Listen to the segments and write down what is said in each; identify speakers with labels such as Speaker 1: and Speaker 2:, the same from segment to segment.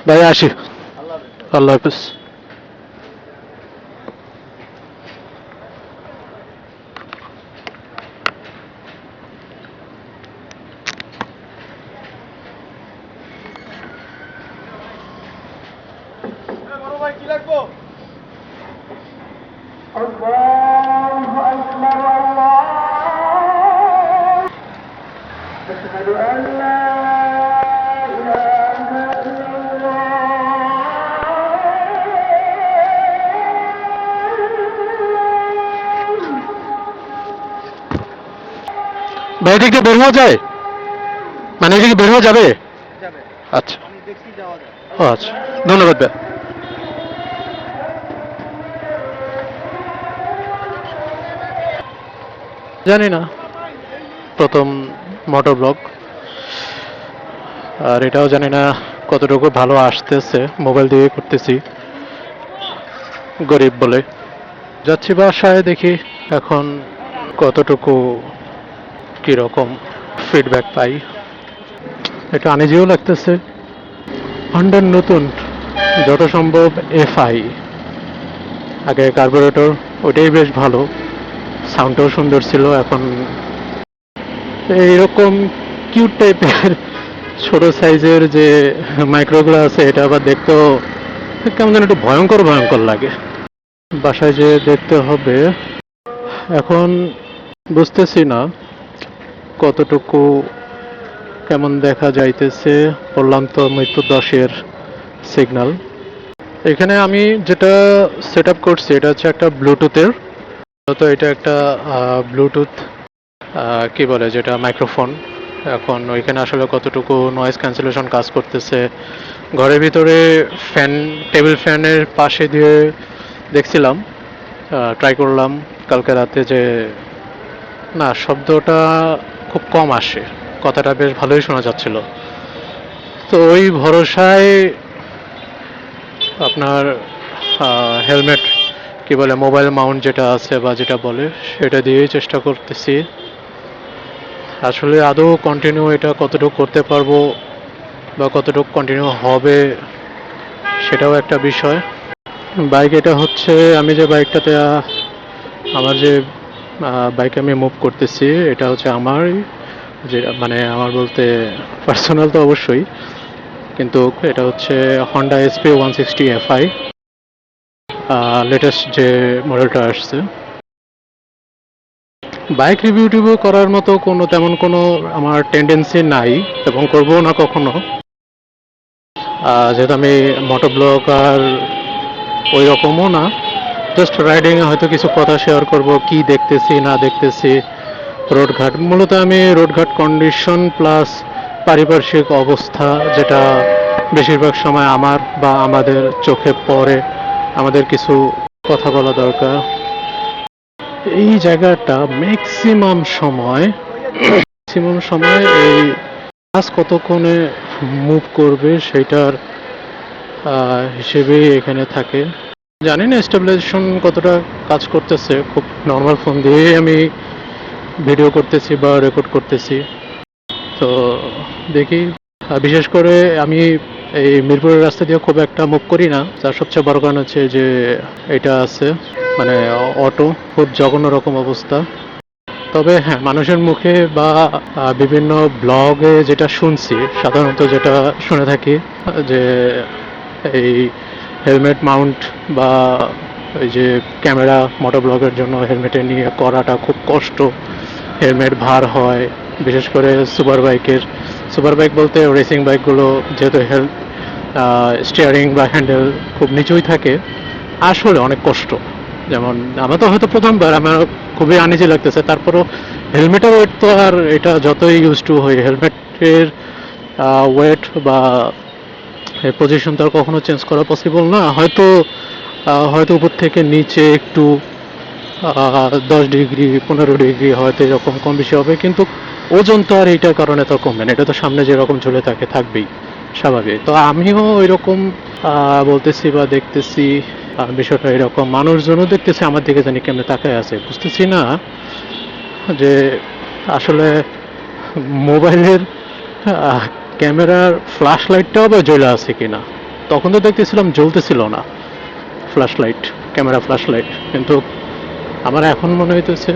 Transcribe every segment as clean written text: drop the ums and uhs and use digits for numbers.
Speaker 1: ভাই আসি। আল্লাহ হাফিজ। ভাই এদিকে বের হওয়া যায়, মানে এদিকে বের হওয়া যাবে? আচ্ছা। ও আচ্ছা, ধন্যবাদ ভাই। জানি না, প্রথম মোটর ব্লগ, আর এটাও জানি না কতটুকু ভালো আসতেছে, মোবাইল দিয়ে করতেছি গরিব বলে। যাচ্ছি বাসায়, দেখি এখন কতটুকু কিরকম ফিডব্যাক পাই। একটু আনইজিও লাগতেছে। হন্ডার নতুন, যত সম্ভব এফআই, আগে কার্বোরেটর, ওটাই বেশ ভালো, সাউন্ডটাও সুন্দর ছিল। এখন এইরকম কিউট টাইপের ছোট সাইজের যে মাইক্রোগুলো আছে, এটা আবার দেখতেও কেমন যেন একটু ভয়ঙ্কর ভয়ঙ্কর লাগে। বাসায় যে দেখতে হবে। এখন বুঝতেছি না কতটুকু কেমন দেখা যাইতেছে। বললাম তো মৃত্যু 10-এর সিগন্যাল। এখানে আমি যেটা সেট আপ করছি এটা হচ্ছে একটা ব্লুটুথের, তো এটা একটা ব্লুটুথ কি বলে যেটা মাইক্রোফোন। এখন ওইখানে আসলে কতটুকু নয়েজ ক্যান্সেলেশন কাজ করতেছে ঘরের ভিতরে, ফ্যান, টেবিল ফ্যানের পাশে দিয়ে দেখছিলাম, ট্রাই করলাম কালকে রাতে, যে না, শব্দটা খুব কম আসে, কথাটা বেশ ভালোই শোনা যাচ্ছিল। তো ওই ভরসায় আপনার হেলমেট, কি বলে, মোবাইল মাউন্ট যেটা আছে বা যেটা বলে, সেটা দিয়েই চেষ্টা করতেছি। আসলে আদৌ কন্টিনিউ এটা কতটুকু করতে পারবো বা কতটুকু কন্টিনিউ হবে, সেটাও একটা বিষয়। বাইক এটা হচ্ছে, আমি যে বাইকটাতে আমার যে বাইকে আমি মুভ করতেছি, এটা হচ্ছে আমার, যে মানে আমার বলতে পার্সোনাল তো অবশ্যই, কিন্তু এটা হচ্ছে হন্ডা SP 160 Fi, লেটেস্ট যে মডেলটা আসছে। বাইক রিভিউ টিভিউ করার মতো কোনো তেমন কোনো আমার টেন্ডেন্সি নাই, এবং করবো না কখনো। যেহেতু আমি মোটো ব্লগার ওই রকমও না, জাস্ট রাইডিংয়ে হয়তো কিছু কথা শেয়ার করব, কি দেখতেছি না দেখতেছি, রোডঘাট, মূলত আমি রোডঘাট কন্ডিশন প্লাস পারিপার্শ্বিক অবস্থা, যেটা বেশিরভাগ সময় আমার বা আমাদের চোখে পড়ে, আমাদের কিছু কথা বলা দরকার। এই জায়গাটা ম্যাক্সিমাম সময় এই কাজ কতক্ষণে মুভ করবে সেটার হিসেবেই এখানে থাকে। জানি না স্টেবিলাইজেশন কতটা কাজ করতেছে, খুব নর্মাল ফোন দিয়েই আমি ভিডিও করতেছি বা রেকর্ড করতেছি। তো দেখি, বিশেষ করে আমি এই মিরপুরের রাস্তা দিয়ে খুব একটা মুভ করি না, তার সবচেয়ে বড় কারণ হচ্ছে যে এটা আছে, মানে অটো, খুব জঘন্য রকম অবস্থা। তবে হ্যাঁ, মানুষের মুখে বা বিভিন্ন ব্লগে যেটা শুনছি, সাধারণত যেটা শুনে থাকি, যে এই হেলমেট মাউন্ট বা ওই যে ক্যামেরা মোটো ব্লগের জন্য হেলমেটে নিয়ে করাটা খুব কষ্ট, হেলমেট ভার হয়, বিশেষ করে সুপার বাইক বলতে রেসিং বাইকগুলো, যেহেতু স্টিয়ারিং বা হ্যান্ডেল খুব নিচুই থাকে, আসলে অনেক কষ্ট। যেমন আমার তো হয়তো প্রথমবার, আমার খুবই আনইজি লাগতেছে, তারপরও হেলমেটের ওয়েট তো, আর এটা যতই ইউজ টু হই, হেলমেটের ওয়েট বা পজিশন তো আর কখনো চেঞ্জ করা পসিবল না। হয়তো উপর থেকে নিচে একটু 10 ডিগ্রি 15 ডিগ্রি হয়তো এরকম কম বেশি হবে, কিন্তু ওজন তো আর এইটার কারণে তো কমবে না, এটা তো সামনে যেরকম ঝুলে থাকে থাকবেই, স্বাভাবিক। তো আমিও ওইরকম বলতেছি বা দেখতেছি, বিষয়টা এরকম, মানুষজনও দেখতেছে আমার দিকে, জানি কেমনে তাকায় আছে, বুঝতেছি না যে আসলে মোবাইলের ক্যামেরার ফ্ল্যাশ লাইটটাও বা জ্বলে আছে কিনা। তখন তো দেখতেছিলাম জ্বলতেছিল না flash light, camera flash light, কিন্তু আমার এখন মনে হইতেছে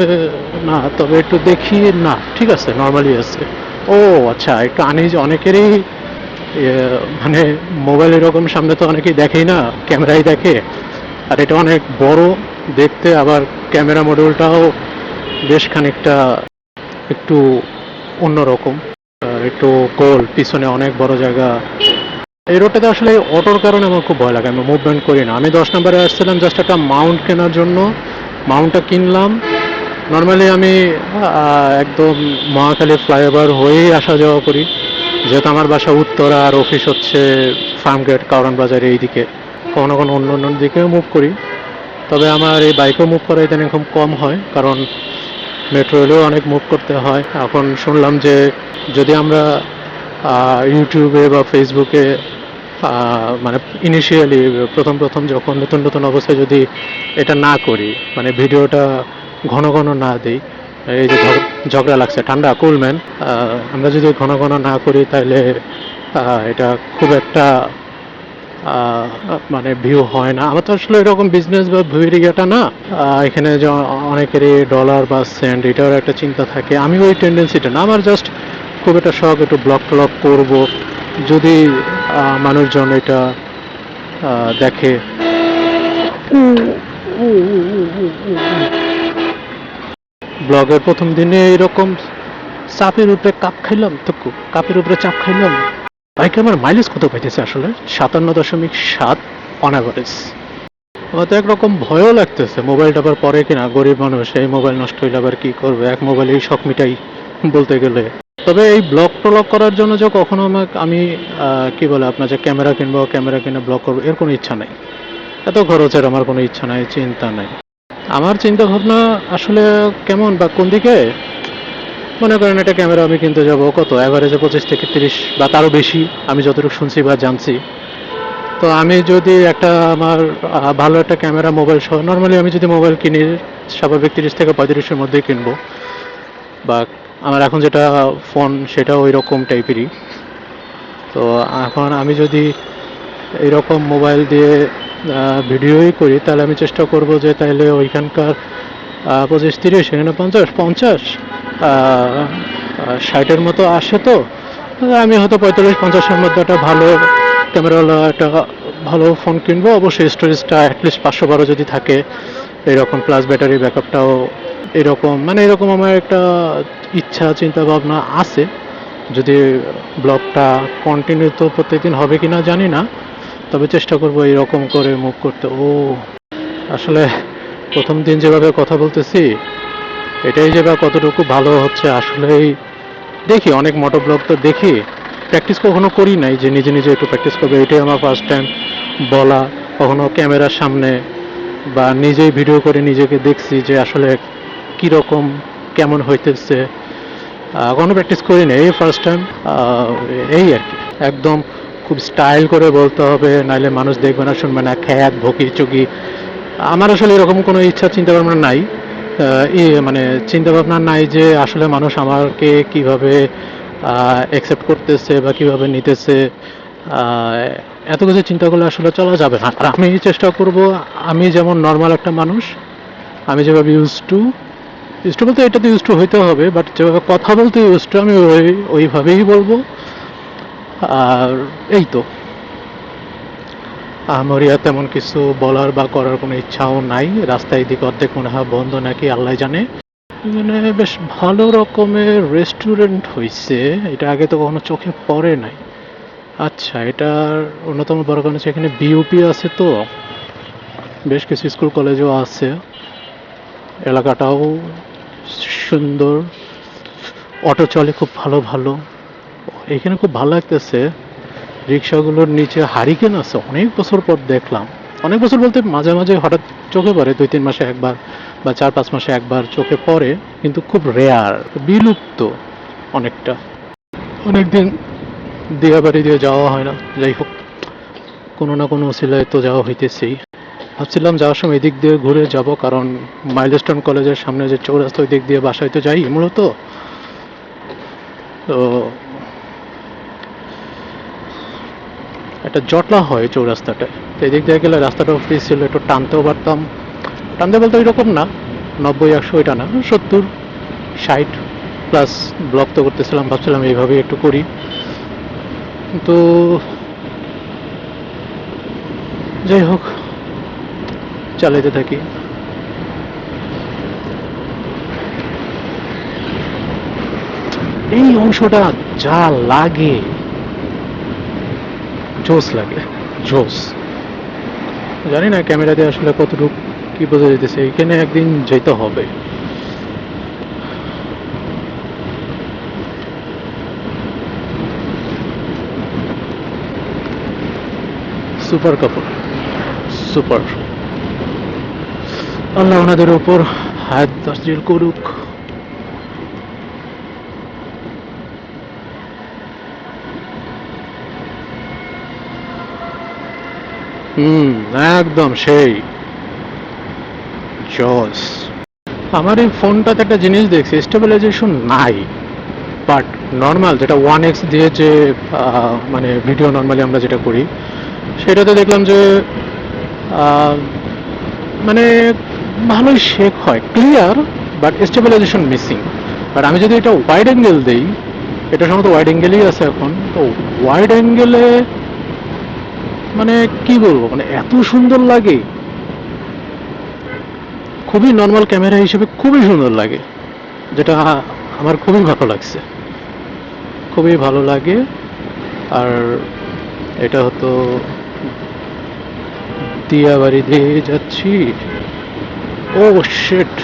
Speaker 1: না, তবে একটু দেখি, না ঠিক আছে, নর্মালি আছে। ও আচ্ছা, একটু আনইজি অনেকেরই মানে মোবাইল এরকম সামনে তো অনেকেই দেখেই না, ক্যামেরাই দেখে। আর এটা অনেক বড় দেখতে, আবার ক্যামেরা মডিউলটাও বেশ খানিকটা একটু অন্যরকম, একটু গোল, পিছনে অনেক বড় জায়গা। এই রোডটাতে আসলে অটোর কারণে আমার খুব ভয় লাগে, আমি মুভমেন্ট করি না। আমি 10 নম্বরে আসছিলাম জাস্ট একটা মাউন্ট কেনার জন্য, মাউন্টটা কিনলাম। নর্মালি আমি একদম মহাখালী ফ্লাইওভার হয়েই আসা যাওয়া করি, যেহেতু আমার বাসা উত্তরা আর অফিস হচ্ছে ফার্মগেট কারওয়ান বাজার এই দিকে। কখনো কখনো অন্য অন্য দিকেও মুভ করি, তবে আমার এই বাইকেও মুভ করা ইদানিং খুব কম হয়, কারণ মেট্রো রেলেও অনেক মুভ করতে হয়। এখন শুনলাম যে যদি আমরা ইউটিউবে বা ফেসবুকে মানে ইনিশিয়ালি প্রথম প্রথম যখন নতুন নতুন অবস্থায় যদি এটা না করি, মানে ভিডিওটা ঘন ঘন না দিই, এই যে ঝগড়া লাগছে, ঠান্ডা কুল ম্যান, আমরা যদি ঘন ঘন না করি তাহলে এটা খুব একটা মানে ভিউ হয় না। আমার তো আসলে এরকম বিজনেস বা ভিউর ইয়েটা না, এখানে যে অনেকেরই ডলার বা সেন্ট এটার একটা চিন্তা থাকে, আমি ওই টেন্ডেন্সিটা না। আমার জাস্ট খুব একটা শখ, একটু ব্লগ টলগ করবো, যদি মানুষজন এটা দেখে। ব্লগের প্রথম দিনে এরকম চাপের উপরে কাপ খাইলাম, তো কাপের উপরে চাপ খাইলাম। বাইকে আমার মাইলেজ কত পাইতেছে আসলে? 57.7 অন অ্যাভারেজ। আমার তো একরকম ভয়ও লাগতেছে মোবাইলটা আবার পরে কিনা, গরিব মানুষ, এই মোবাইল নষ্ট হইলে আবার কি করবে, এক মোবাইলেই শখ মিটাই বলতে গেলে। তবে এই ব্লগ টলগ করার জন্য যে কখনো আমাকে আমি কি বলে আপনার যে ক্যামেরা কিনবো, ক্যামেরা কিনে ব্লগ করবো, এর কোনো ইচ্ছা নাই। এত খরচের আমার কোনো ইচ্ছা নাই, চিন্তা নাই। আমার চিন্তা ভাবনা আসলে কেমন বা কোন দিকে, মনে করেন একটা ক্যামেরা আমি কিনতে যাব কত অ্যাভারেজে 25 থেকে 30 বা তারও বেশি, আমি যতটুকু শুনছি বা জানছি। তো আমি যদি একটা আমার ভালো একটা ক্যামেরা মোবাইল সহ, নর্মালি আমি যদি মোবাইল কিনি স্বাভাবিক 30 থেকে 35-এর মধ্যেই কিনবো, বা আমার এখন যেটা ফোন সেটাও ওই রকম টাইপেরই। তো এখন আমি যদি এইরকম মোবাইল দিয়ে ভিডিওই করি, তাহলে আমি চেষ্টা করব যে তাহলে ওইখানকার 25-30, এখানে 50-50, 60-এর মতো আসে। তো আমি হয়তো 45-50-এর মধ্যে একটা ভালো ক্যামেরাওয়ালা একটা ভালো ফোন কিনবো। অবশ্যই স্টোরেজটা অ্যাটলিস্ট 512 যদি থাকে এরকম, প্লাস ব্যাটারি ব্যাকআপটাও এরকম, মানে এরকম আমার একটা ইচ্ছা চিন্তা ভাবনা আছে। যদি ব্লগটা কন্টিনিউ তো প্রত্যেকদিন হবে কিনা জানি না, তবে চেষ্টা করবো এরকম করে মুভ করতে। ও আসলে প্রথম দিন যেভাবে কথা বলতেছি, এটাই যে বা কতটুকু ভালো হচ্ছে আসলেই দেখি। অনেক মোটো ব্লগ তো দেখি, প্র্যাকটিস কখনো করি নাই যে নিজে নিজে একটু প্র্যাকটিস করবে, এটাই আমার ফার্স্ট টাইম বলা। কখনো ক্যামেরার সামনে বা নিজেই ভিডিও করে নিজেকে দেখছি যে আসলে কীরকম কেমন হইতেছে, কোনো প্র্যাকটিস করি না, এই ফার্স্ট টাইম। এই আর কি, একদম খুব স্টাইল করে বলতে হবে, নাইলে মানুষ দেখবে না, শুনবে না, খ্যাত ভকি চুকি। আমার আসলে এরকম কোনো ইচ্ছা চিন্তা ভাবনা নাই, মানে চিন্তা ভাবনা নাই যে আসলে মানুষ আমাকে কিভাবে অ্যাকসেপ্ট করতেছে বা কিভাবে নিতেছে। আহ, এত কিছু চিন্তা করলে আসলে চলা যাবে না। আর আমি চেষ্টা করব আমি যেমন নর্মাল একটা মানুষ, আমি যেভাবে ইউজ টু বলতে এটাতে ইউজ টু হইতে হবে, বাট যেভাবে কথা বলতে ইউজ টু আমি ওইভাবেই বলবো। আর এই তো, আমার তেমন কিছু বলার বা করার কোনো ইচ্ছাও নাই। রাস্তায় দিকে অর্ধেক মনে হয় বন্ধ নাকি আল্লাহ জানে। মানে বেশ ভালো রকমের রেস্টুরেন্ট হয়েছে, এটা আগে তো কখনো চোখে পড়ে নাই। আচ্ছা, এটার অন্যতম বড় কারণ হচ্ছে এখানে বিউপি আছে, তো বেশ কিছু স্কুল কলেজও আছে, এলাকাটাও সুন্দর, অটো চলে খুব ভালো ভালো। এখানে খুব ভালো লাগতেছে, রিক্সাগুলোর নিচে হারিকেন আছে, অনেক বছর পর দেখলাম। অনেক বছর বলতে মাঝে মাঝে হঠাৎ চোখে পড়ে, 2-3 মাসে একবার বা 4-5 মাসে একবার চোখে পড়ে, কিন্তু খুব রেয়ার, বিলুপ্ত অনেকটা। অনেকদিন দিয়াবাড়ি দিয়ে যাওয়া হয় না, যাই হোক কোনো না কোনো উসিলায় তো যাওয়া হইতেছেই। ভাবছিলাম যাওয়ার সময় এদিক দিয়ে ঘুরে যাব, কারণ মাইলস্টোন কলেজের সামনে যে চৌরাস্তা ওই দিক দিয়ে বাসায় তো যাই মূলত। তো একটা জটলা হয় চৌরাস্তাটায়। তো এদিক দিয়ে গেলে রাস্তাটাও ফ্রি ছিল, একটু টানতেও পারতাম। টানতে বলতে ওইরকম না, 90-100 এটা না, 70-60 প্লাস। ব্লক তো করতেছিলাম, ভাবছিলাম এইভাবেই একটু করি, কিন্তু যাই হোক চালাইতে থাকি। এই অংশটা যা লাগে, জোস লাগে, জোস। জানি না ক্যামেরা দিয়ে আসলে কতটুকু কি বোঝা যেতেছে, এখানে একদিন যেতে হবে। সুপার কাপড়, সুপার। আল্লাহ ওনাদের উপর হায়াত তাসজিল করুক। হুম, একদম সেই জস। আমার এই ফোনটাতে একটা জিনিস দেখছি, স্টেবিলাইজেশন নাই, বাট নর্মাল যেটা 1x দিয়ে যে মানে ভিডিও নর্মালি আমরা যেটা করি, সেটাতে দেখলাম যে আহ, মানে ভালোই শেক হয়, clear, but stabilisation missing. But আমি যদি এটা ওয়াইড অ্যাঙ্গেল দিই, এটা সম্ভবত ওয়াইড অ্যাঙ্গেলই আছে এখন, তো ওয়াইড অ্যাঙ্গেলে মানে কি বলবো, মানে এত সুন্দর লাগে, খুবই নর্মাল ক্যামেরা হিসেবে খুবই সুন্দর লাগে, যেটা আমার খুবই ভালো লাগছে, খুবই ভালো লাগে। আর এটা হতো দিয়াবাড়ি দিয়ে যাচ্ছি। ও শিট,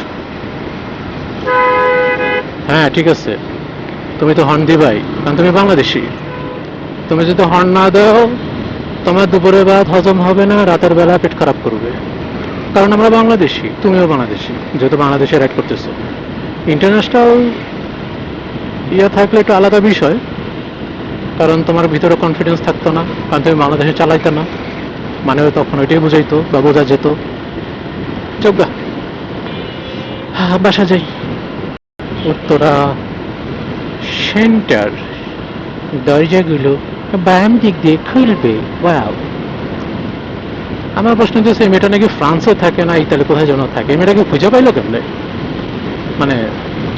Speaker 1: হ্যাঁ ঠিক আছে, তুমি তো হর্ন দিবাই, কারণ তুমি বাংলাদেশি। তুমি যদি হর্ন না দাও, তোমার দুপুরে ভাত হজম হবে না, রাতের বেলা পেট খারাপ করবে। কারণ আমরা বাংলাদেশি, তুমিও বাংলাদেশি, যেহেতু বাংলাদেশে রাইড করতেছো। ইন্টারন্যাশনাল ইয়ে থাকলে একটু আলাদা বিষয়, কারণ তোমার ভিতরে কনফিডেন্স থাকতো না, কারণ তুমি বাংলাদেশে চালাইতে না, মানে তখন ওইটাই বুঝাইতো বা বোঝা যেত। চোখা বাসা যাই। উত্তরা সেন্টার, দরজাগুলো বাম দিক দিয়ে খুলবে। ওয়াও। আমার প্রশ্ন হচ্ছে, এই মেয়েটা নাকি ফ্রান্সে থাকে না ইতালি, কোথায় যেন থাকে, এই মেয়েটাকে খুঁজে পাইলো কেমনে? মানে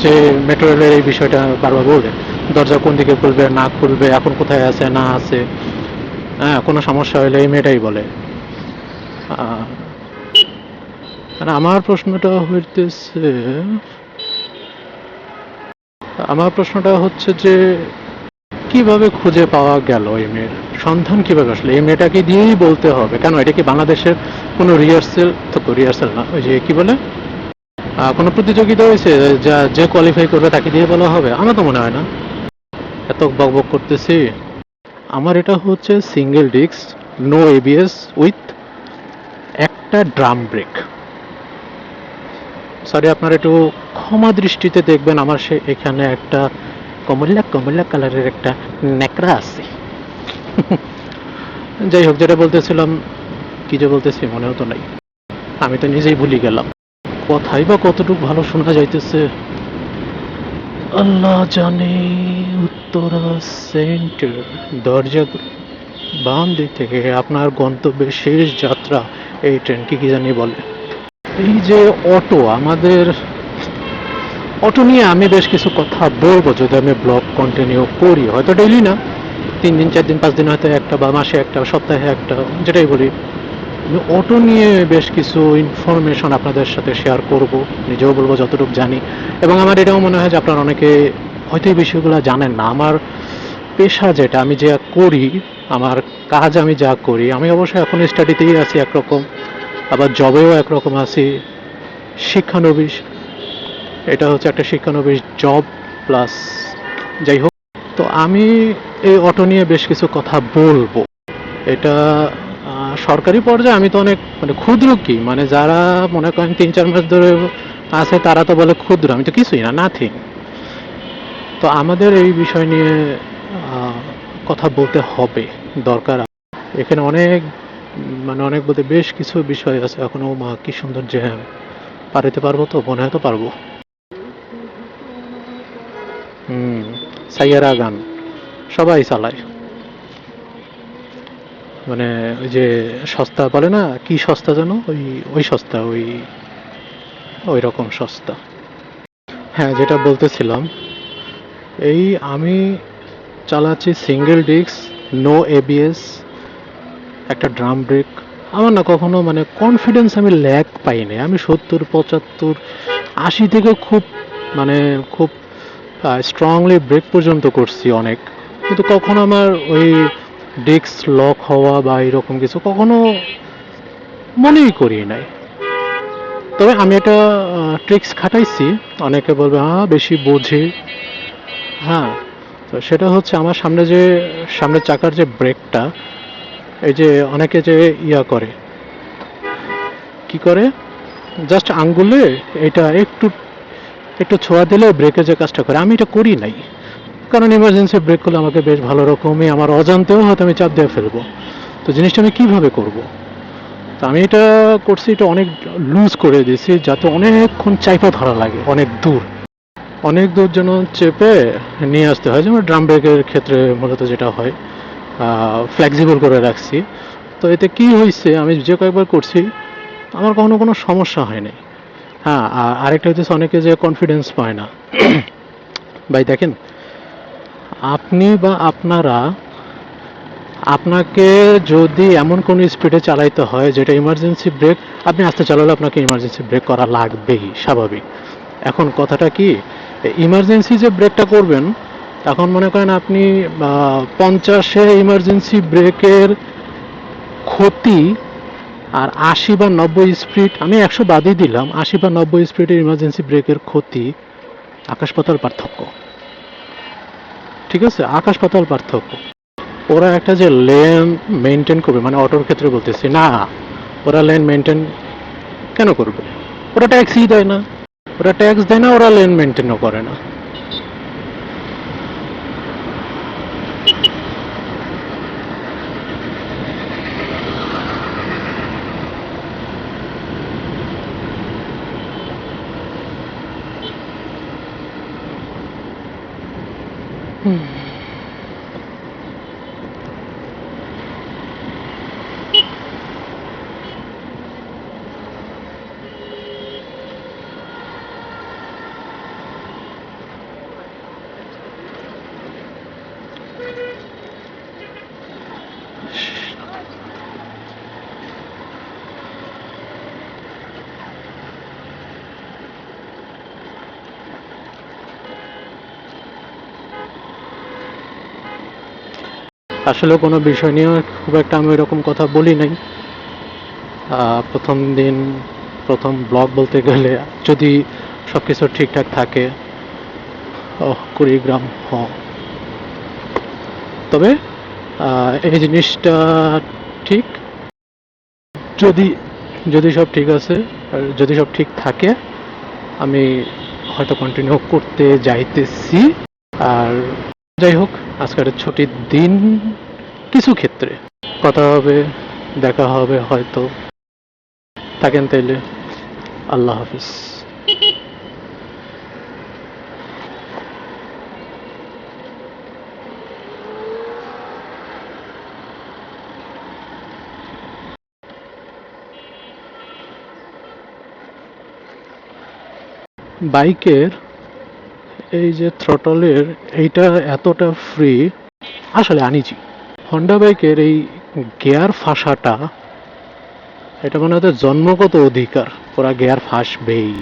Speaker 1: যে মেট্রো রেলের এই বিষয়টা বারবার বলবে, দরজা কোন দিকে খুলবে না খুলবে, এখন কোথায় আছে না আছে, হ্যাঁ কোনো সমস্যা হলে এই মেয়েটাই বলে। আহ, মানে আমার প্রশ্নটা হচ্ছে যে কিভাবে খুঁজে পাওয়া গেল এই মেয়ের সন্ধান, কিভাবে আসলে এই মেয়েটাকে দিয়েই বলতে হবে কেন? এটা কি বাংলাদেশের কোনো রিহার্সেল, তো রিহার্সেল না, ওই যে কি বলে, কোনো প্রতিযোগিতা হয়েছে যা যে কোয়ালিফাই করবে তাকে দিয়ে বলা হবে? আমার তো মনে হয় না। এত বকবক করতেছি। আমার এটা হচ্ছে single disc, no ABS, with একটা ড্রাম ব্রেক। সরি, আপনারা একটু ক্ষমা দৃষ্টিতে দেখবেন, আমার সে এখানে একটা কমলা কমলা কালারের একটা ন্যাকড়া আছে। যাই হোক, যেটা বলতেছিলাম, কি যে বলতেছি মনেও তো নাই, আমি তো নিজেই ভুলে গেলাম। কথাই বা কতটুকু ভালো শোনা যাইতেছে আল্লাহ জানে। উত্তরা সেন্টার, দরজা বাম দিক থেকে আপনার গন্তব্যের শেষ যাত্রা, এই ট্রেন কি কি জানি বলে। এই যে অটো, আমাদের অটো নিয়ে আমি বেশ কিছু কথা বলবো যদি আমি ব্লগ কন্টিনিউ করি, হয়তো ডেইলি না, 3 দিন 4 দিন 5 দিন, হয়তো একটা, বা মাসে একটা, সপ্তাহে একটা, যেটাই বলি। আমি অটো নিয়ে বেশ কিছু ইনফরমেশন আপনাদের সাথে শেয়ার করব, নিজেও বলবো যতটুকু জানি। এবং আমার এটাও মনে হয় যে আপনারা অনেকে হয়তো এই বিষয়গুলো জানেন না। আমার পেশা যেটা, আমি যা করি, আমার কাজ আমি যা করি, আমি অবশ্যই এখন স্টাডিতেই আছি একরকম, আবার জবেও একরকম আছি, শিক্ষানবিশ। এটা হচ্ছে একটা শিক্ষানবিশ জব প্লাস। যাই হোক, তো আমি এই অটো নিয়ে বেশ কিছু কথা বলবো। এটা সরকারি পর্যায়ে আমি তো অনেক মানে ক্ষুদ্র, কি মানে যারা মনে করেন 3-4 মাস ধরে আছে তারা তো বলে ক্ষুদ্র, আমি তো কিছুই না, নাথিং। তো আমাদের এই বিষয় নিয়ে কথা বলতে হবে, দরকার। এখানে অনেক মানে অনেক বলতে বেশ কিছু বিষয় আছে এখনো। মা কি সুন্দর জ্যাম, পারিতে পারবো তো, মনে হয় তো পারবো। হুম, সাইয়ারা গান সবাই চালায়। মানে ওই যে সস্তা বলে না, কি সস্তা যেন, ওই ওই সস্তা, ওই ওই রকম সস্তা। হ্যাঁ, যেটা বলতেছিলাম, এই আমি চালাচ্ছি সিঙ্গেল ডিস্ক, নো এবিএস, একটা ড্রাম ব্রেক। আমার না কখনো মানে কনফিডেন্স আমি ল্যাক পাইনি। আমি 70, 75, 80 থেকে খুব মানে খুব স্ট্রংলি ব্রেক পর্যন্ত করছি অনেক, কিন্তু কখনো আমার ওই ডিস্ক লক হওয়া বা এরকম কিছু কখনো মনেই করি নাই। তবে আমি একটা ট্রিক্স খাটাইছি, অনেকে বলবে হ্যাঁ বেশি বোঝে। হ্যাঁ, তো সেটা হচ্ছে আমার সামনের চাকার যে ব্রেকটা, এই যে অনেকে যে ইয়া করে, কি করে, জাস্ট আঙ্গুলে এটা একটু একটু ছোঁয়া দিলে ব্রেকে যে কাজটা করে, আমি এটা করি নাই। কারণ ইমার্জেন্সি ব্রেক করলে আমাকে বেশ ভালো রকমই আমার অজান্তেও হয়তো আমি চাপ দিয়ে ফেলবো। তো জিনিসটা আমি কিভাবে করব? তো আমি এটা করছি, এটা অনেক লুজ করে দিয়েছি যাতে অনেকক্ষণ চাইপা ধরা লাগে, অনেক দূর যেন চেপে নিয়ে আসতে হয়। যেমন ড্রাম ব্রেকের ক্ষেত্রে মূলত যেটা হয়, ফ্লেক্সিবল করে রাখছি। তো এতে কি হয়েছে, আমি যে কয়েকবার করছি আমার কখনো কোনো সমস্যা হয়নি। হ্যাঁ, আর আরেকটা হচ্ছে অনেকে যে কনফিডেন্স পায় না। ভাই দেখেন, আপনি বা আপনারা, আপনাকে যদি এমন কোনো স্পিডে চালাইতে হয় যেটা ইমার্জেন্সি ব্রেক, আপনি আস্তে চালালে আপনাকে ইমার্জেন্সি ব্রেক করা লাগবেই, স্বাভাবিক। এখন কথাটা কি, ইমার্জেন্সি যে ব্রেকটা করবেন, তখন মনে করেন আপনি 50-এ ইমার্জেন্সি ব্রেকের ক্ষতি, আর 80 বা 90 স্পিড, আমি 100 বাদই দিলাম, 80 বা 90 স্পিডের ইমার্জেন্সি ব্রেকের ক্ষতি আকাশ পাতাল পার্থক্য। ঠিক আছে, আকাশ পাতাল পার্থক্য। ওরা একটা যে লেন মেনটেন করবে, মানে অটোর ক্ষেত্রে বলতেছি না, ওরা লেন মেনটেন কেন করবে? ওরা ট্যাক্সই দেয় না, ওরা ট্যাক্স দেয় না, ওরা লেন মেনটেনও করে না। আসলে কোনো বিষয় নিয়ে খুব একটা আমি এরকম কথা বলি নাই। প্রথম দিন, প্রথম ব্লগ বলতে গেলে, যদি সব কিছু ঠিকঠাক থাকে, 20 গ্রাম তবে এই জিনিসটা ঠিক, যদি যদি সব ঠিক আছে, আর যদি সব ঠিক থাকে, আমি হয়তো কন্টিনিউ করতে যাইতেছি। আর যাই হোক, আজকের ছুটির দিন, কিছু ক্ষেত্রে কথা হবে, দেখা হবে হয়তো। থাকেন তাইলে, আল্লাহ হাফিজ। বাইকের এই যে থ্রটলের এইটা এতটা ফ্রি, আসলে আনিজি। হন্ডা বাইকের এই গিয়ার ফাঁসাটা, এটা মানে ওদের জন্মগত অধিকার, ওরা গিয়ার ফাঁসবেই।